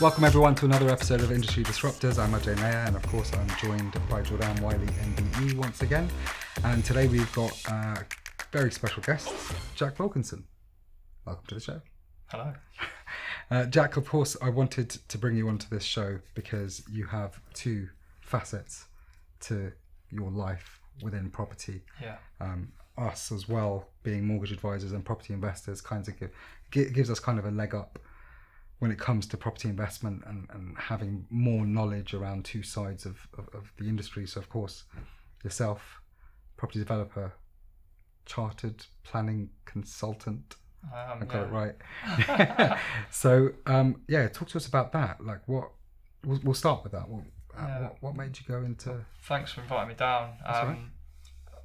Welcome everyone to another episode of Industry Disruptors. I'm 𝗪𝗔𝗪, and of course I'm joined by 𝗪𝗵𝗆 MBE once again. And today we've got a very special guest, Jack Wilkinson. Welcome to the show. Hello. Jack, of course, I wanted to bring you onto this show because you have two facets to your life within property. Yeah. Us as well, being mortgage advisors and property investors, gives us kind of a leg up when it comes to property investment and having more knowledge around two sides of the industry. So, of course, yourself, property developer, chartered planning consultant. I got it right. So, talk to us about that. Like, we'll start with that. What made you go into? Thanks for inviting me down.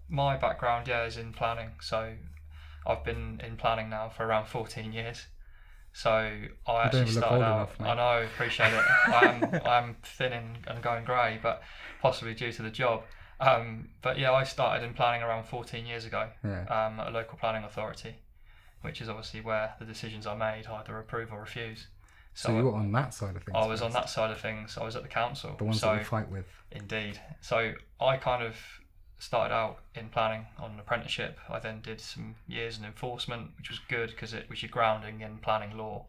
My background, is in planning. So, I've been in planning now for around 14 years. So I actually started out. I know, appreciate it. I am thin and going grey, but possibly due to the job. I started in planning around 14 years ago at a local planning authority, which is obviously where the decisions are made, either approve or refuse. So you were on that side of things? I was on that side of things. I was at the council. The ones that we fight with. Indeed. So I kind of started out in planning on an apprenticeship. I then did some years in enforcement, which was good because it was your grounding in planning law.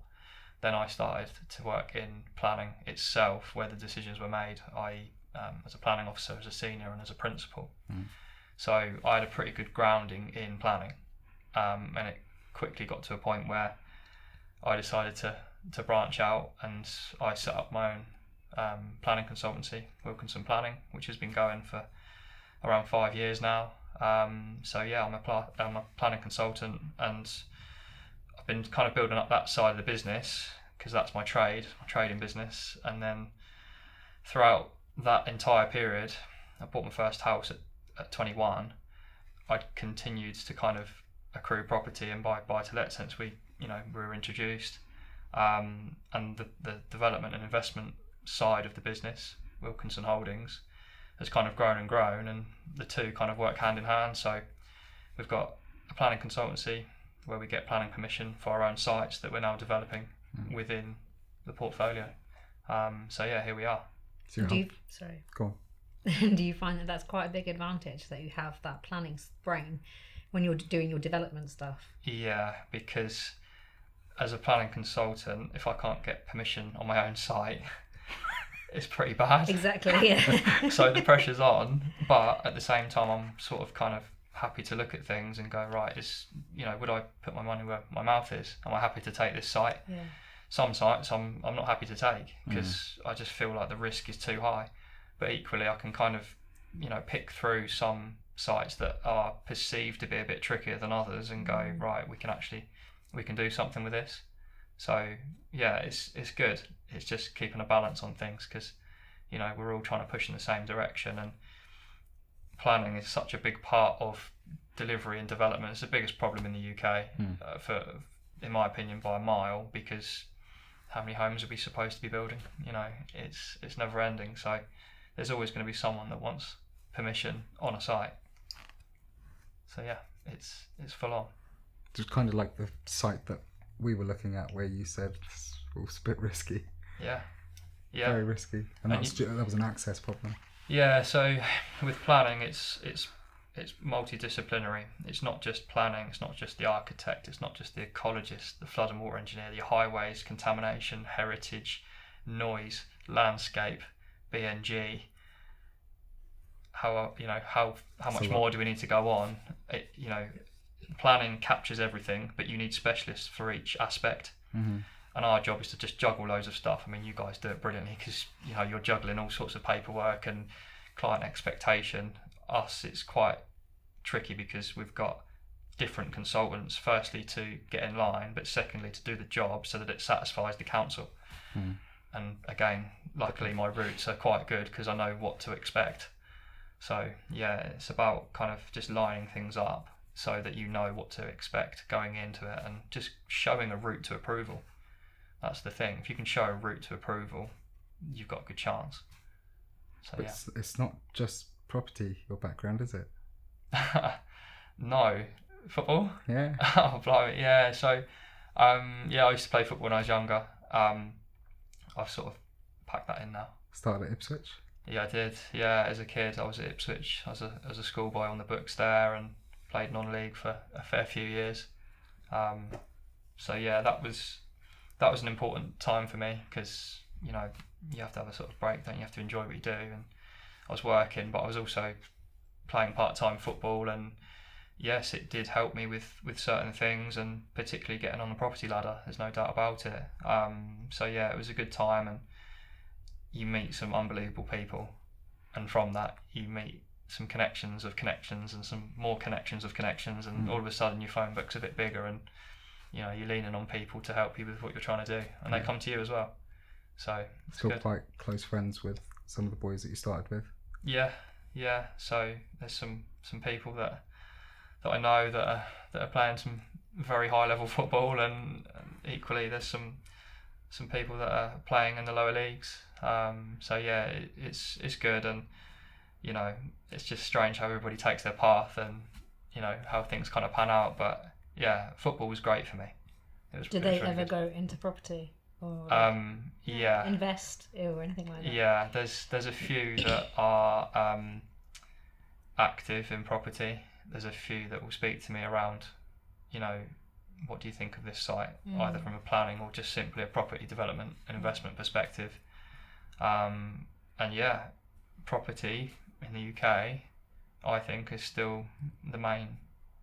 Then I started to work in planning itself, where the decisions were made. I, as a planning officer, as a senior and as a principal. So I had a pretty good grounding in planning, and it quickly got to a point where I decided to branch out, and I set up my own planning consultancy, Wilkinson Planning, which has been going for around 5 years now. I'm a planning consultant, and I've been kind of building up that side of the business because that's my trading business. And then throughout that entire period, I bought my first house at 21. I'd continued to kind of accrue property and buy to let since we were introduced. And the development and investment side of the business, Wilkinson Holdings, has kind of grown and grown, and the two kind of work hand in hand. So we've got a planning consultancy where we get planning permission for our own sites that we're now developing within the portfolio. Here we are. Go on. Do you find that that's quite a big advantage that you have that planning brain when you're doing your development stuff? Yeah, because as a planning consultant, if I can't get permission on my own site, it's pretty bad. Exactly, yeah. So the pressure's on, but at the same time, I'm sort of kind of happy to look at things and go, right, would I put my money where my mouth is? Am I happy to take this site? Yeah. Some sites I'm not happy to take because I just feel like the risk is too high. But equally, I can kind of, pick through some sites that are perceived to be a bit trickier than others and go, right, we can do something with this. So it's good. It's just keeping a balance on things because we're all trying to push in the same direction, and planning is such a big part of delivery and development. It's the biggest problem in the UK in my opinion, by a mile, because how many homes are we supposed to be building? It's never ending. So there's always going to be someone that wants permission on a site. So it's full on. Just kind of like the site that we were looking at where you said it's a bit risky. Yeah. Very risky. And that was an access problem. Yeah, so with planning, it's multidisciplinary. It's not just planning, it's not just the architect, it's not just the ecologist, the flood and water engineer, the highways, contamination, heritage, noise, landscape, BNG. How much more do we need to go on? Planning captures everything, but you need specialists for each aspect. And our job is to just juggle loads of stuff. I mean, you guys do it brilliantly because you're juggling all sorts of paperwork and client expectation. Us, it's quite tricky because we've got different consultants, firstly to get in line, but secondly to do the job so that it satisfies the council. And again, luckily my routes are quite good because I know what to expect. So it's about kind of just lining things up so that you know what to expect going into it, and just showing a route to approval. That's the thing. If you can show a route to approval, you've got a good chance. So it's not just property, your background, is it? No. Football? Yeah. Oh, blimey. Yeah. So, I used to play football when I was younger. I've sort of packed that in now. Started at Ipswich? Yeah, I did. Yeah, as a kid, I was at Ipswich. I was a schoolboy on the books there and played non-league for a fair few years. So yeah, that was an important time for me because, you know, you have to have a sort of break, don't you? You have to enjoy what you do. And I was working, but I was also playing part-time football, and yes, it did help me with certain things, and particularly getting on the property ladder. There's no doubt about it. So yeah, it was a good time, and you meet some unbelievable people, and from that you meet some connections of connections and some more connections of connections, and all of a sudden your phone book's a bit bigger, and you know, you're leaning on people to help you with what you're trying to do, and they come to you as well. So it's still good. Quite close friends with some of the boys that you started with. Yeah. So there's some people that I know that are playing some very high level football, and equally there's some people that are playing in the lower leagues. So yeah, it's good, and you know, it's just strange how everybody takes their path, and you know how things kind of pan out. But yeah, football was great for me. Did they ever go into property or invest or anything like that? Yeah, there's a few that are active in property. There's a few that will speak to me around, you know, what do you think of this site, either from a planning or just simply a property development and investment perspective. And yeah, property in the UK, I think, is still the main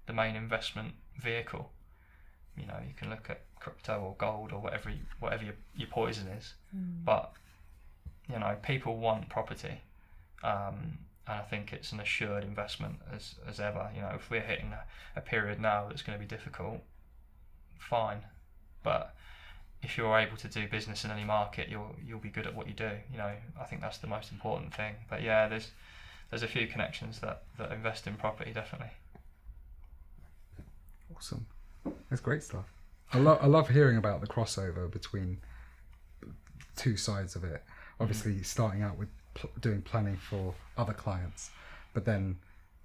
investment vehicle. You know, you can look at crypto or gold or whatever your poison is, but you know, people want property, and I think it's an assured investment as ever. You know, if we're hitting a period now that's going to be difficult, fine, but if you're able to do business in any market, you'll be good at what you do. You know, I think that's the most important thing. But yeah, there's a few connections that invest in property, definitely. Awesome, that's great stuff. I love hearing about the crossover between two sides of it. Obviously, starting out with doing planning for other clients, but then,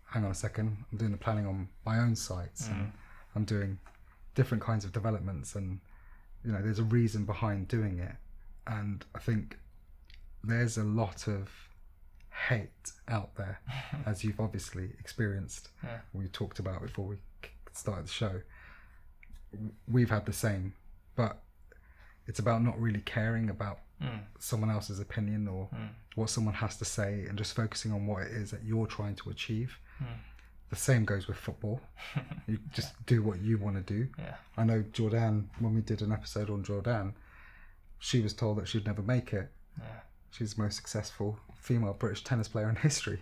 hang on a second, I'm doing the planning on my own sites, and I'm doing different kinds of developments, and you know, there's a reason behind doing it. And I think there's a lot of hate out there, as you've obviously experienced. We talked about before we started the show. We've had the same, but it's about not really caring about someone else's opinion or what someone has to say, and just focusing on what it is that you're trying to achieve. The same goes with football. You just do what you want to do. I know Jordan, when we did an episode on Jordan, she was told that she'd never make it. She's the most successful female British tennis player in history,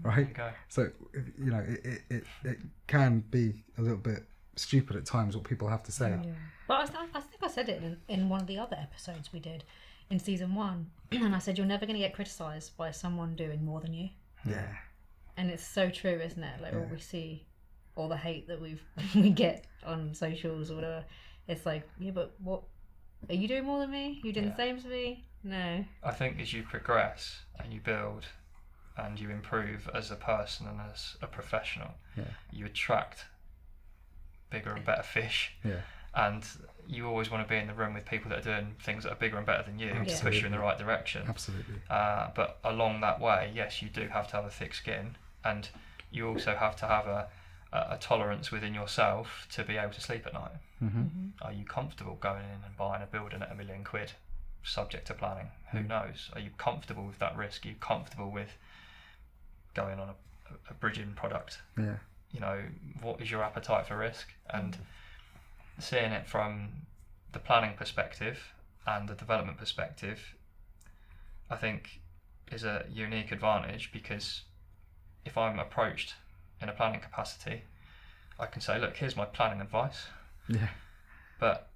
right? So, you know, it can be a little bit stupid at times what people have to say. Well, I think I said it in one of the other episodes we did in season 1, and I said you're never going to get criticised by someone doing more than you. And it's so true, isn't it? Like, all we see, all the hate that we get on socials or whatever, it's like, yeah, but what, are you doing more than me? You doing the same as me? No. I think as you progress and you build and you improve as a person and as a professional, you attract bigger and better fish. And you always want to be in the room with people that are doing things that are bigger and better than you to push you in the right direction. But along that way, yes, you do have to have a thick skin, and you also have to have a tolerance within yourself to be able to sleep at night. Are you comfortable going in and buying a building at £1 million, subject to planning? Who knows? Are you comfortable with that risk? Are you comfortable with going on a bridging product? You know, what is your appetite for risk? And seeing it from the planning perspective and the development perspective, I think is a unique advantage, because if I'm approached in a planning capacity, I can say, look, here's my planning advice. But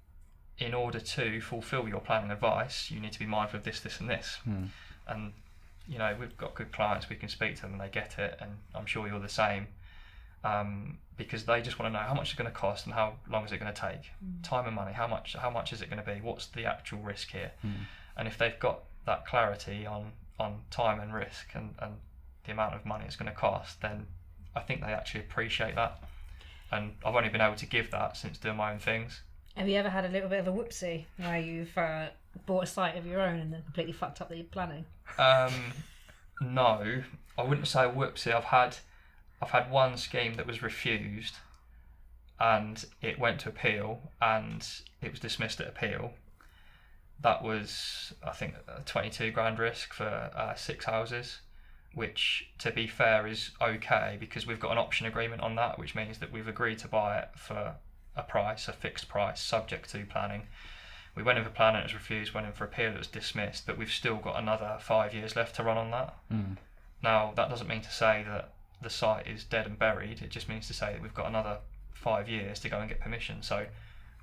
in order to fulfill your planning advice, you need to be mindful of this, this and this. And you know, we've got good clients, we can speak to them and they get it, and I'm sure you're the same. Because they just want to know how much it's going to cost and how long is it going to take, time and money, how much is it going to be, what's the actual risk here. And if they've got that clarity on time and risk and the amount of money it's going to cost, then I think they actually appreciate that. And I've only been able to give that since doing my own things. Have you ever had a little bit of a whoopsie where you've bought a site of your own and then completely fucked up the planning? No, I wouldn't say whoopsie. I've had one scheme that was refused, and it went to appeal, and it was dismissed at appeal. That was, I think, a 22 grand risk for 6 houses, which, to be fair, is okay because we've got an option agreement on that, which means that we've agreed to buy it for a fixed price, subject to planning. We went in for planning, it was refused, went in for appeal, it was dismissed, but we've still got another 5 years left to run on that. Now, that doesn't mean to say that the site is dead and buried, it just means to say that we've got another 5 years to go and get permission. So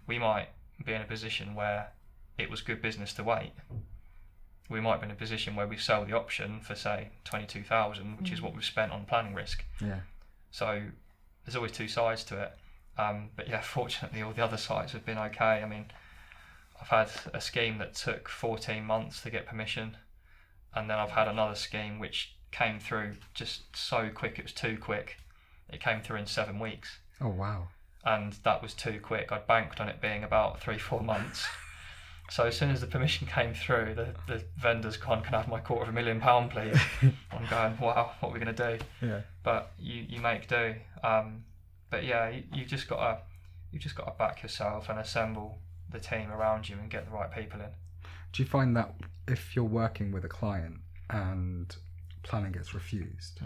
we might be in a position where it was good business to wait. We might be in a position where we sell the option for, say, 22,000, which is what we've spent on planning risk. Yeah. So there's always two sides to it. But yeah, fortunately, all the other sites have been okay. I mean, I've had a scheme that took 14 months to get permission, and then I've had another scheme which came through just so quick, it was too quick. It came through in 7 weeks. Oh, wow. And that was too quick. I'd banked on it being about 3-4 months. So as soon as the permission came through, the vendor's gone, "Can I have my £250,000, please?" I'm going, wow, what are we going to do? Yeah. But you make do. But yeah, you've just got to back yourself and assemble the team around you and get the right people in. Do you find that if you're working with a client and planning gets refused,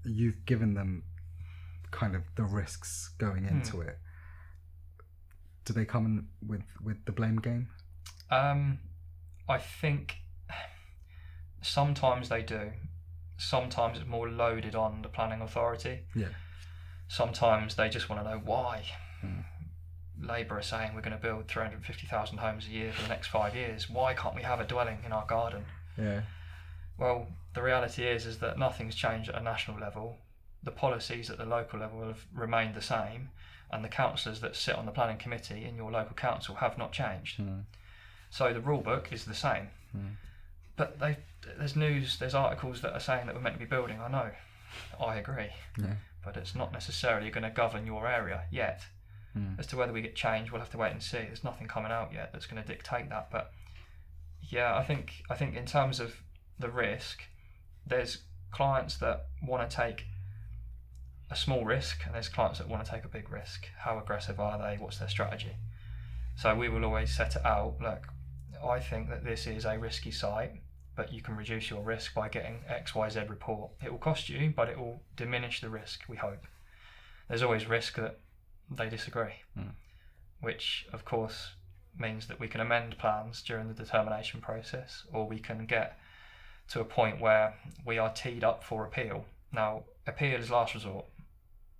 you've given them kind of the risks going into it? Do they come in with the blame game? I think sometimes they do. Sometimes it's more loaded on the planning authority. Yeah. Sometimes they just want to know why. Labour are saying we're going to build 350,000 homes a year for the next 5 years. Why can't we have a dwelling in our garden? Yeah. Well, the reality is that nothing's changed at a national level. The policies at the local level have remained the same, and the councillors that sit on the planning committee in your local council have not changed. So the rule book is the same. But there's articles that are saying that we're meant to be building. I know, I agree. Yeah. But it's not necessarily going to govern your area yet. As to whether we get change, we'll have to wait and see. There's nothing coming out yet that's going to dictate that. But yeah, I think in terms of the risk, there's clients that want to take a small risk, and there's clients that want to take a big risk. How aggressive are they? What's their strategy? So we will always set it out. Look, I think that this is a risky site, but you can reduce your risk by getting XYZ report. It will cost you, but it will diminish the risk, we hope. There's always risk that they disagree, which of course means that we can amend plans during the determination process, or we can get to a point where we are teed up for appeal. Now, appeal is last resort.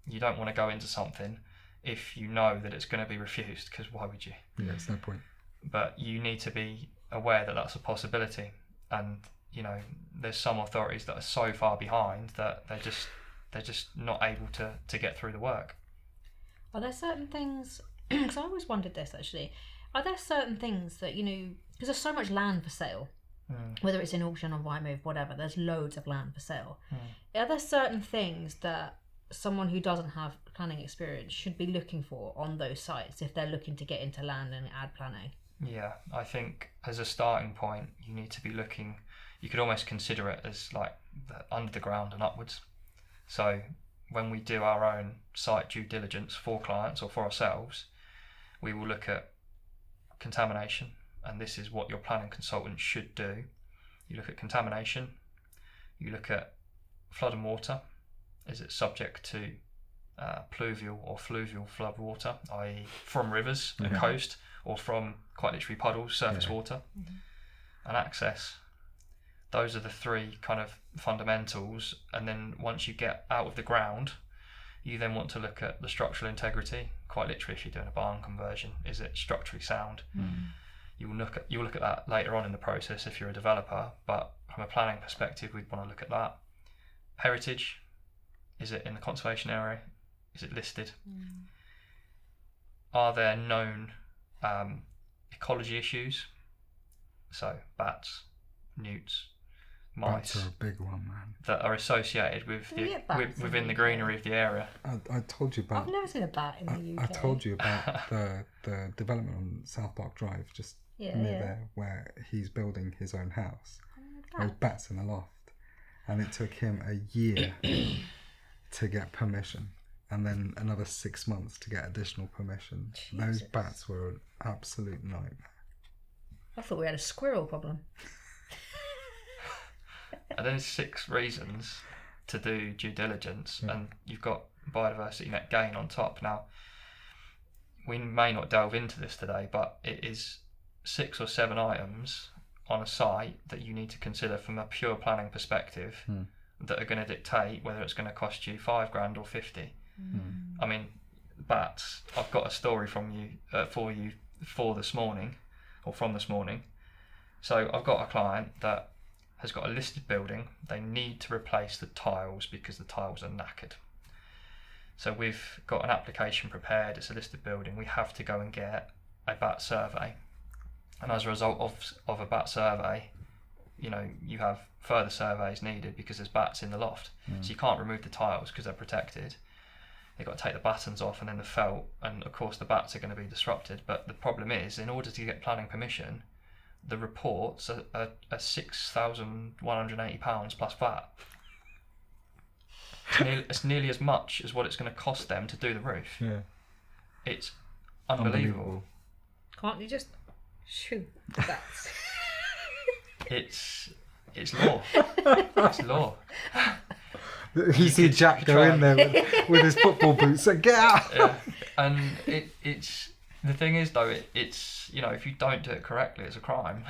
You don't want to go into something if you know that it's going to be refused, because why would you? Yeah, it's no point. But you need to be aware that that's a possibility, and there's some authorities that are so far behind that they're just not able to get through the work. Are there certain things, because I always wondered this actually, are there certain things that, because there's so much land for sale, whether it's in auction or 𝗏𝗵𝗆, whatever, there's loads of land for sale. Are there certain things that someone who doesn't have planning experience should be looking for on those sites if they're looking to get into land and add planning? Yeah, I think as a starting point, you need to be looking, you could almost consider it as like under the ground and upwards. So when we do our own site due diligence for clients or for ourselves, we will look at contamination, and this is what your planning consultant should do. You look at contamination, you look at flood and water. Is it subject to pluvial or fluvial flood water, i.e. from rivers and coast, or from quite literally puddles, surface water? And access. Those are the three kind of fundamentals, and then once you get out of the ground, you then want to look at the structural integrity. Quite literally, if you're doing a barn conversion, is it structurally sound? You'll look at that later on in the process if you're a developer, but from a planning perspective, we'd want to look at that. Heritage, is it in the conservation area? Is it listed? Are there known ecology issues? So bats, newts, mice. Bats are a big one, man. That are associated with within the greenery of the area. I told you about. I've never seen a bat in the UK. I told you about the development on South Park Drive, just near there where he's building his own house. There was bats in the loft, and it took him a year to get permission, and then another 6 months to get additional permission. Jesus. Those bats were an absolute nightmare. I thought we had a squirrel problem. And then 6 reasons to do due diligence, and you've got biodiversity net gain on top. Now, we may not delve into this today, but it is 6 or 7 items on a site that you need to consider from a pure planning perspective that are going to dictate whether it's going to cost you £5,000 or 50. I mean, bats. I've got a story from from this morning. So I've got a client that has got a listed building. They need to replace the tiles because the tiles are knackered. So we've got an application prepared. It's a listed building. We have to go and get a bat survey. And as a result of a bat survey, you have further surveys needed because there's bats in the loft. So you can't remove the tiles because they're protected. You've got to take the battens off and then the felt, and of course the bats are going to be disrupted. But the problem is, in order to get planning permission, the reports are £6,180 plus VAT. It's nearly as much as what it's going to cost them to do the roof. Yeah. It's unbelievable. Can't you just shoot bats? It's law. It's law. You see Jack go in there with his football boots and get out. Yeah. And it's the thing is though, it's if you don't do it correctly, it's a crime.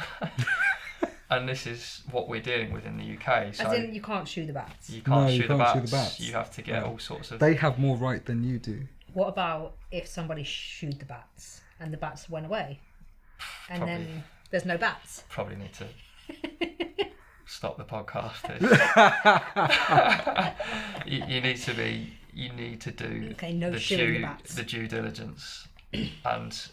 And this is what we're dealing with in the UK. So as in, you can't shoot the bats. You can't shoot the bats. You have to get all sorts of. They have more right than you do. What about if somebody shooed the bats and the bats went away, and then there's no bats? Probably need to stop the podcast. You need to do the due diligence, and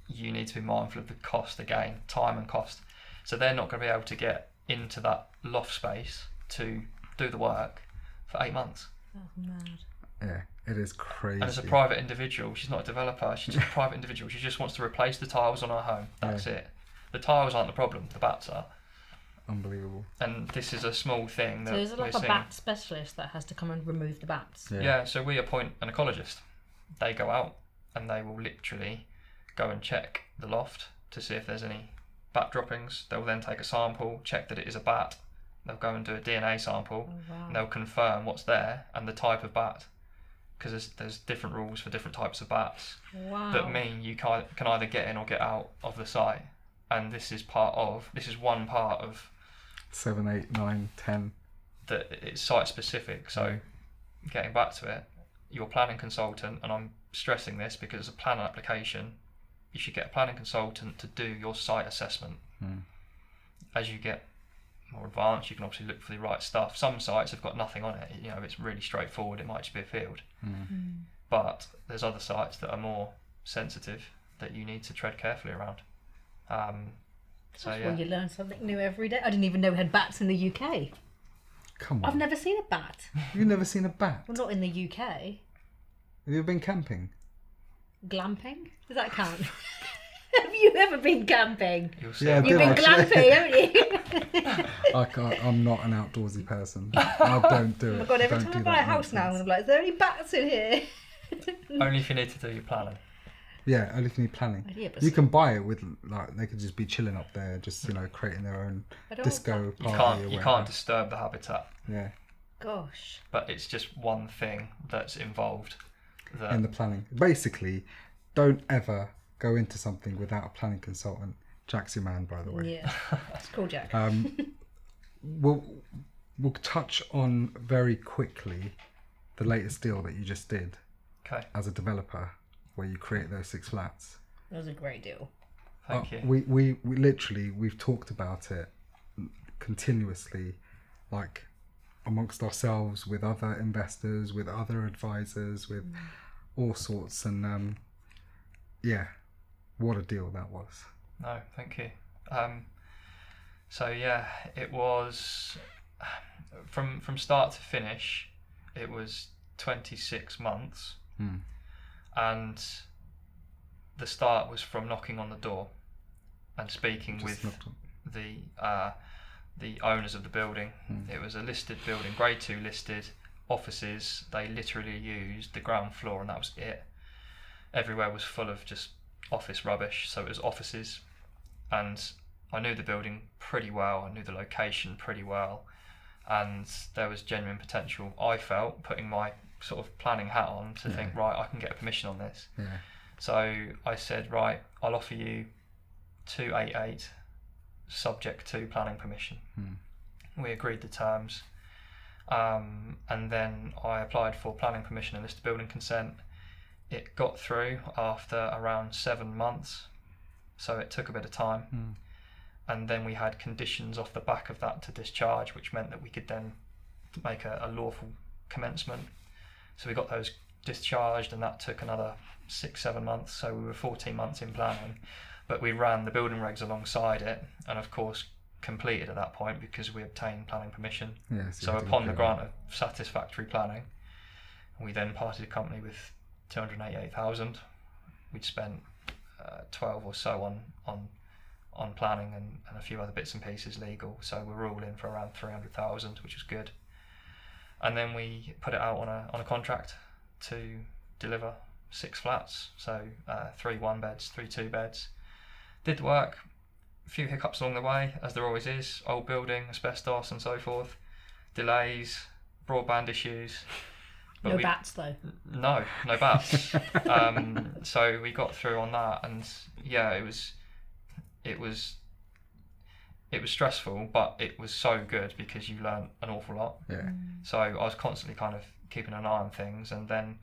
you need to be mindful of the cost again, time and cost. So they're not going to be able to get into that loft space to do the work for 8 months. Oh, mad. Yeah, it is crazy. And as a private individual, she's not a developer, she's just a private individual. She just wants to replace the tiles on her home. That's it. The tiles aren't the problem, the bats are. Unbelievable. And this is a small thing that so is it like a bat specialist that has to come and remove the bats? Yeah, so we appoint an ecologist. They go out and they will literally go and check the loft to see if there's any bat droppings. They'll then take a sample, check that it is a bat. They'll go and do a DNA sample. Oh, wow. And they'll confirm what's there and the type of bat, because there's different rules for different types of bats. Wow. That mean you can either get in or get out of the site. And this is one part of 7, 8, 9, 10 that it's site specific. So getting back to it, your planning consultant, and I'm stressing this because it's a planning application, you should get a planning consultant to do your site assessment. As you get more advanced, you can obviously look for the right stuff. Some sites have got nothing on it, it's really straightforward, it might just be a field. But there's other sites that are more sensitive that you need to tread carefully around. Well, you learn something new every day. I didn't even know we had bats in the UK. Come on. I've never seen a bat. You've never seen a bat? Well, not in the UK. Have you ever been camping? Glamping? Does that count? Have you ever been camping? You've been glamping, haven't you? I'm not an outdoorsy person. I don't do it. Oh my God, every time I buy a house now, I'm like, is there any bats in here? Only if you need to do your planning. Yeah, only if you need planning. You can buy it with, they could just be chilling up there, just, creating their own disco party. You can't disturb the habitat. Yeah. Gosh. But it's just one thing that's involved. In the planning. Basically, don't ever go into something without a planning consultant. Jack's your man, by the way. Yeah, it's cool, Jack. We'll touch on very quickly the latest deal that you just did as a developer, where you create those 6 flats. That was a great deal. Thank you. We literally, we've talked about it continuously, like amongst ourselves, with other investors, with other advisors, with all sorts. And what a deal that was. No, thank you. So yeah, it was from start to finish, it was 26 months. And the start was from knocking on the door. and speaking with the owners of the building. It was a listed building, grade 2 listed, offices. They literally used the ground floor and that was it. Everywhere was full of just office rubbish, so it was offices. And I knew the building pretty well, I knew the location pretty well, and there was genuine potential, I felt, putting my sort of planning hat on to think, right, I can get a permission on this. So I said, right, I'll offer you 288 subject to planning permission. We agreed the terms, and then I applied for planning permission and listed building consent. It got through after around 7 months, so it took a bit of time. And then we had conditions off the back of that to discharge, which meant that we could then make a lawful commencement. So we got those discharged, and that took another 6-7 months, so we were 14 months in planning. But we ran the building regs alongside it, and of course completed at that point because we obtained planning permission. So upon the grant of satisfactory planning, we then parted the company with 288,000. We'd spent 12 or so on planning and a few other bits and pieces legal, so we were all in for around 300,000, which was good. And then we put it out on a contract to deliver 6 flats, so 3 1-beds, 3 2-beds. Did the work, a few hiccups along the way, as there always is, old building, asbestos and so forth, delays, broadband issues. But no bats though? No bats. So we got through on that, and yeah, it was stressful, but it was so good because you learn an awful lot. So I was constantly kind of keeping an eye on things, and then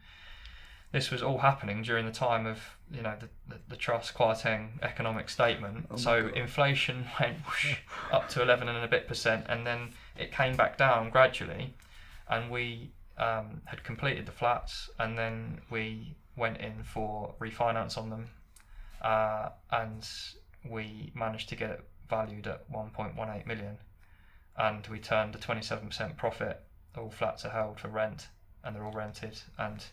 this was all happening during the time of, you know, the 𝗔𝗏 𝗏 economic statement. So inflation went whoosh, up to 11% and a bit, and then it came back down gradually, and we had completed the flats, and then we went in for refinance on them, and we managed to get it valued at 1.18 million, and we turned a 27% profit. All flats are held for rent, and they're all rented, and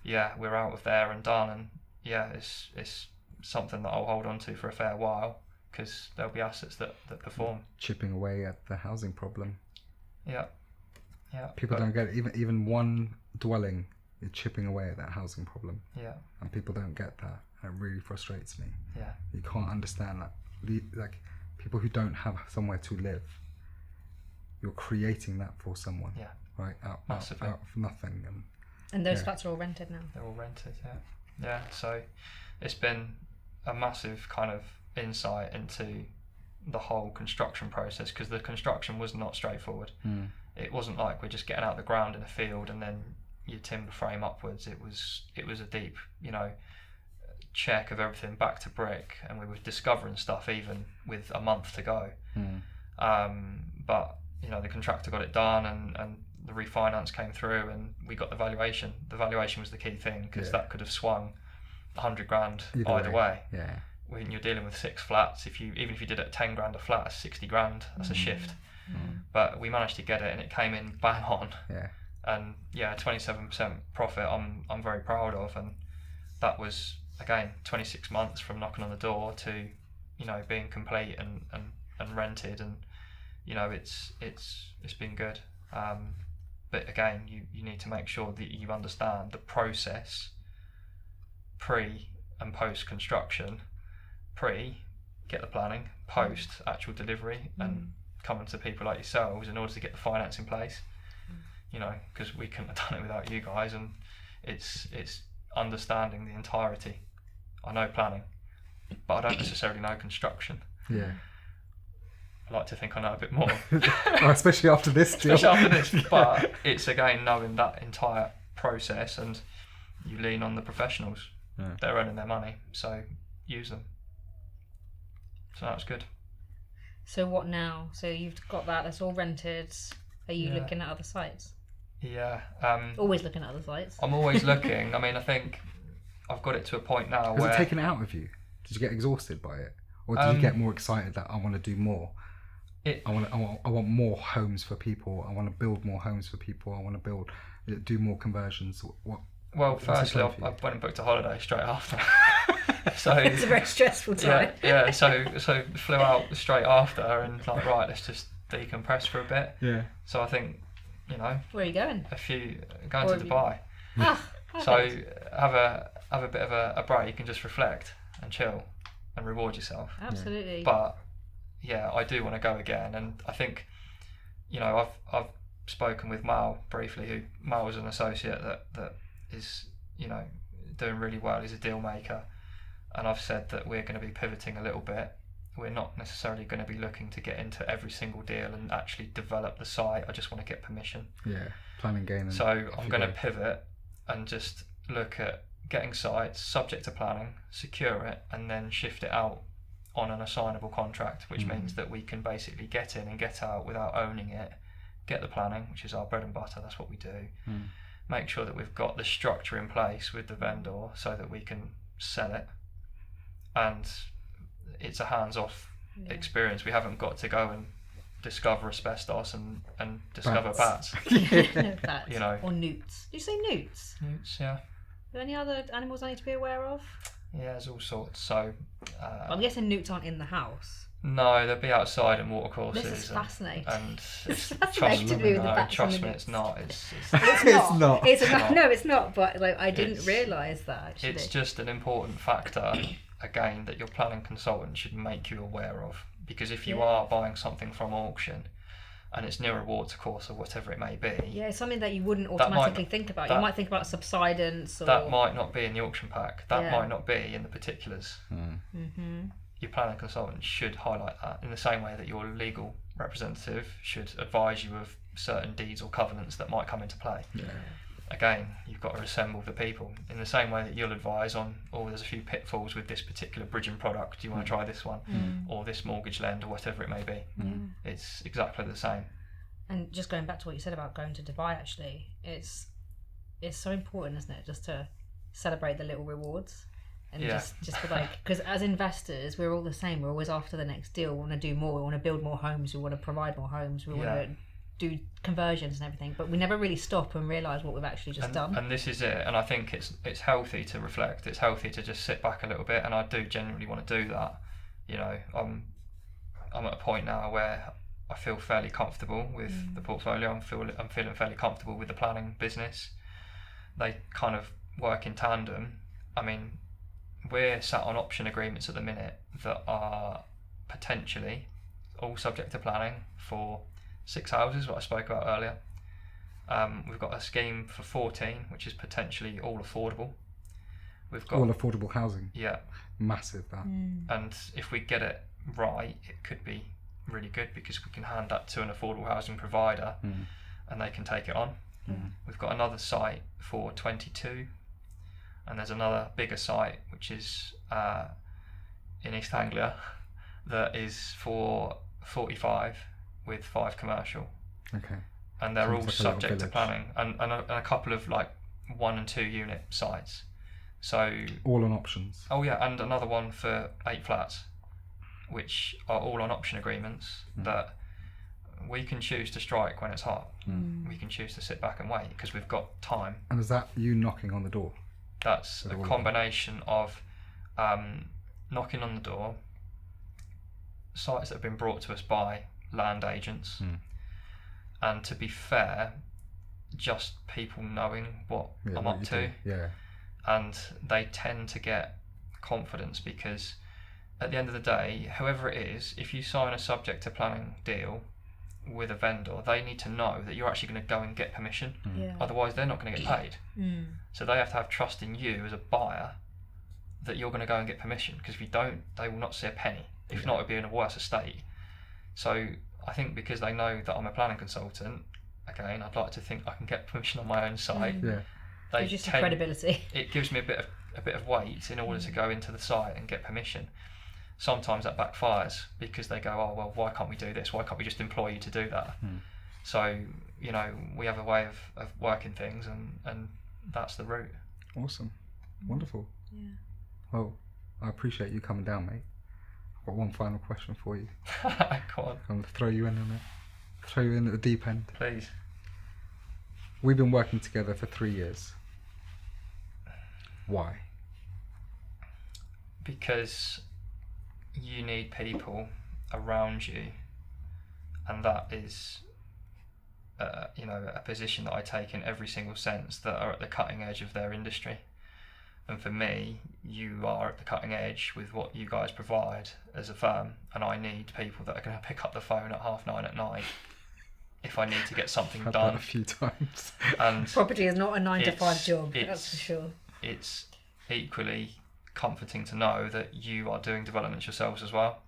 yeah, we're out of there and done. And yeah, it's something that I'll hold on to for a fair while, because there'll be assets that perform. Chipping away at the housing problem. Yeah. People don't get it. Even one dwelling is chipping away at that housing problem. Yeah. And people don't get that. And it really frustrates me. Yeah. You can't understand that. Like people who don't have somewhere to live, you're creating that for someone. Yeah. Right. Out of nothing. And those flats are all rented now. They're all rented. Yeah. So it's been a massive kind of insight into the whole construction process, because the construction was not straightforward. It wasn't like we're just getting out the ground in a field and then you timber frame upwards. It was a deep, you know, check of everything back to brick, and we were discovering stuff even with a month to go. But you know, the contractor got it done, and the refinance came through, and we got the valuation. The valuation was the key thing, because that could have swung 100 grand either way. Yeah. When you're dealing with 6 flats, even if you did it at 10 grand a flat, that's 60 grand. That's a shift. But we managed to get it, and it came in bang on. Yeah. And yeah, 27% profit. I'm very proud of, and that was again 26 months from knocking on the door to, you know, being complete and rented, and you know, it's been good. But again, you need to make sure that you understand the process, pre and post construction. Pre, get the planning, post, actual delivery, and coming to people like yourselves in order to get the finance in place. You know, because we couldn't have done it without you guys, and it's understanding the entirety. I know planning, but I don't necessarily know construction. Yeah. I like to think I know a bit more. Well, especially after this deal. But it's again knowing that entire process, and you lean on the professionals. Yeah. They're earning their money, so use them. So that's good. So what now? So you've got that's all rented. Are you looking at other sites? Yeah. Always looking at other sites. I'm always looking. I mean, I think I've got it to a point now where... Has it taken it out of you? Did you get exhausted by it? Or did you get more excited that I want to do more? I want more homes for people. I want to build more homes for people. I want to do more conversions. Well, firstly, I went and booked a holiday straight after. So It's a very stressful time. yeah. So flew out straight after, and like, right, let's just decompress for a bit. Yeah. So I think, you know, Where are you going? Going to Dubai. So have a bit of a break and just reflect and chill and reward yourself. Absolutely. But yeah, I do want to go again, and I think, you know, I've spoken with 𝗪𝗆 briefly. 𝗪𝗆 is an associate that is, you know, doing really well. He's a deal maker, and I've said that we're going to be pivoting a little bit. We're not necessarily going to be looking to get into every single deal and actually develop the site. I just want to get permission. Yeah, planning gain. So I'm going to pivot and just look at getting sites subject to planning, secure it, and then shift it out on an assignable contract, which means that we can basically get in and get out without owning it, get the planning, which is our bread and butter, that's what we do, make sure that we've got the structure in place with the vendor so that we can sell it, and it's a hands-off experience. We haven't got to go and discover asbestos and discover bats. No bats. You know. Or newts. Did you say newts? Newts, yeah. Are there any other animals I need to be aware of? Yeah, there's all sorts. So I'm guessing newts aren't in the house. no, they'll be outside in watercourses. This is fascinating. And It's trust fascinating to me with the no, bats trust and the me, newts. it's not. It's It's not. It's not. no, it's not. But like, I didn't It's- realise that actually. It's just an important factor, again, that your planning consultant should make you aware of. Because if you are buying something from auction and it's near a 𝗲𝗂𝗃 or whatever it may be, Yeah, it's something that you wouldn't automatically think about. You might think about subsidence or... that might not be in the auction pack. That Yeah. might not be in the particulars. Your planning consultant should highlight that in the same way that your legal representative should advise you of certain deeds or covenants that might come into play. Again, you've got to assemble the people in the same way that you'll advise on, oh, there's a few pitfalls with this particular bridging product, do you want to try this one, or this mortgage lend, or whatever it may be. It's exactly the same. And just going back to what you said about going to Dubai, actually, it's so important, isn't it, just to celebrate the little rewards and just be like, because as investors, we're all the same. We're always after the next deal. We want to do more. We want to build more homes. We want to provide more homes. We want to do conversions and everything, but we never really stop and realise what we've actually just done. And this is it. And I think it's healthy to reflect. It's healthy to just sit back a little bit. And I do genuinely want to do that. You know, I'm at a point now where I feel fairly comfortable with the portfolio. I'm feeling fairly comfortable with the planning business. They kind of work in tandem. I mean, we're sat on option agreements at the minute that are potentially all subject to planning for 6 houses, what I spoke about earlier. We've got a scheme for 14, which is potentially all affordable. We've got all affordable housing. Yeah. Massive, that. And if we get it right, it could be really good because we can hand that to an affordable housing provider and they can take it on. We've got another site for 22, and there's another bigger site which is in East Anglia that is for 45 with 5 commercial. Okay. And they're all Sounds like a subject little to planning, and a couple of like 1 and 2 unit sites. So all on options. Oh yeah, and another one for 8 flats, which are all on option agreements that we can choose to strike when it's hot. We can choose to sit back and wait because we've got time. And is that you knocking on the door? That's a combination of knocking on the door, sites that have been brought to us by land agents, and to be fair, just people knowing what I'm up to. Yeah. And they tend to get confidence because at the end of the day, whoever it is, if you sign a subject to planning deal with a vendor, they need to know that you're actually going to go and get permission. Otherwise they're not going to get paid. So they have to have trust in you as a buyer that you're going to go and get permission, because if you don't, they will not see a penny. If not, it'll be in a worse estate. So I think because they know that I'm a planning consultant, again, I'd like to think I can get permission on my own site. They just have credibility. It gives me a bit of weight in order to go into the site and get permission. Sometimes that backfires because they go, oh well, why can't we do this? Why can't we just employ you to do that? So, you know, we have a way of working things, and that's the route. Awesome. Wonderful. Yeah. Well, I appreciate you coming down, mate. I've got one final question for you. Go on. I'm going to throw you in on it. Throw you in at the deep end. Please. We've been working together for 3 years. Why? because you need people around you, and that is a position that I take in every single sense, that are at the cutting edge of their industry. And for me, you are at the cutting edge with what you guys provide as a firm, and I need people that are going to pick up the phone at 9:30 at night if I need to get something I've done. done a few times. And property is not a 9-to-5 job, that's for sure. It's equally comforting to know that you are doing developments yourselves as well.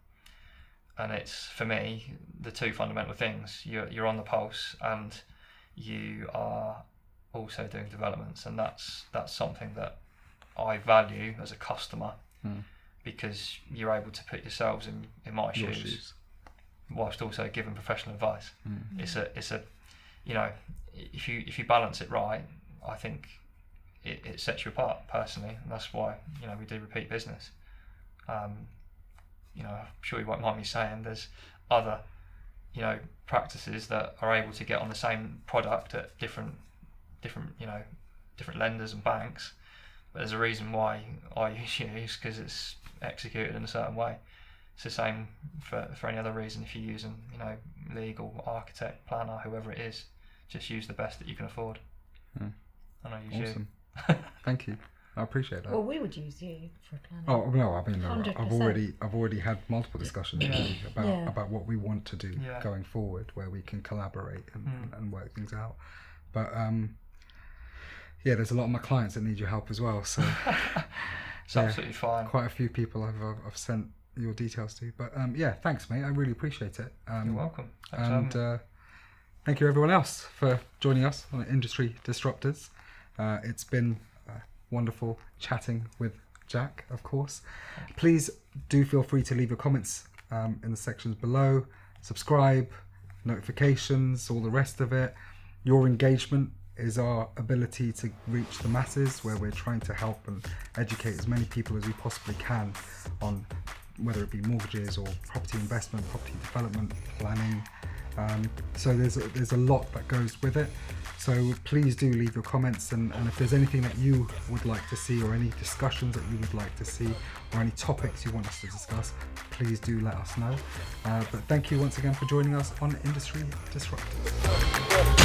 And it's, for me, the two fundamental things. You're on the pulse, and you are also doing developments, and that's something that I value as a customer, because you're able to put yourselves in my shoes, whilst also giving professional advice. It's a if you balance it right, I think it sets you apart personally, and that's why we do repeat business. I'm sure you won't mind me saying there's other practices that are able to get on the same product at different lenders and banks, but there's a reason why I use, because it's executed in a certain way. It's the same for any other reason. If you're using legal, architect, planner, whoever it is, just use the best that you can afford. And I use Awesome. Thank you. I appreciate that. Well, we would use you for a planning. Oh no, I mean 100%. I've already had multiple discussions with you about what we want to do going forward, where we can collaborate and work things out. But there's a lot of my clients that need your help as well. So it's absolutely fine. Quite a few people I've sent your details to. But thanks, mate. I really appreciate it. You're welcome. Thanks, and thank you everyone else for joining us on Industry Disruptors. It's been wonderful chatting with Jack, of course. Please do feel free to leave your comments in the sections below. Subscribe, notifications, all the rest of it. Your engagement is our ability to reach the masses, where we're trying to help and educate as many people as we possibly can on whether it be mortgages or property investment, property development, planning. So there's a lot that goes with it. So please do leave your comments, and if there's anything that you would like to see, or any discussions that you would like to see, or any topics you want us to discuss, please do let us know. But thank you once again for joining us on Industry Disruptors.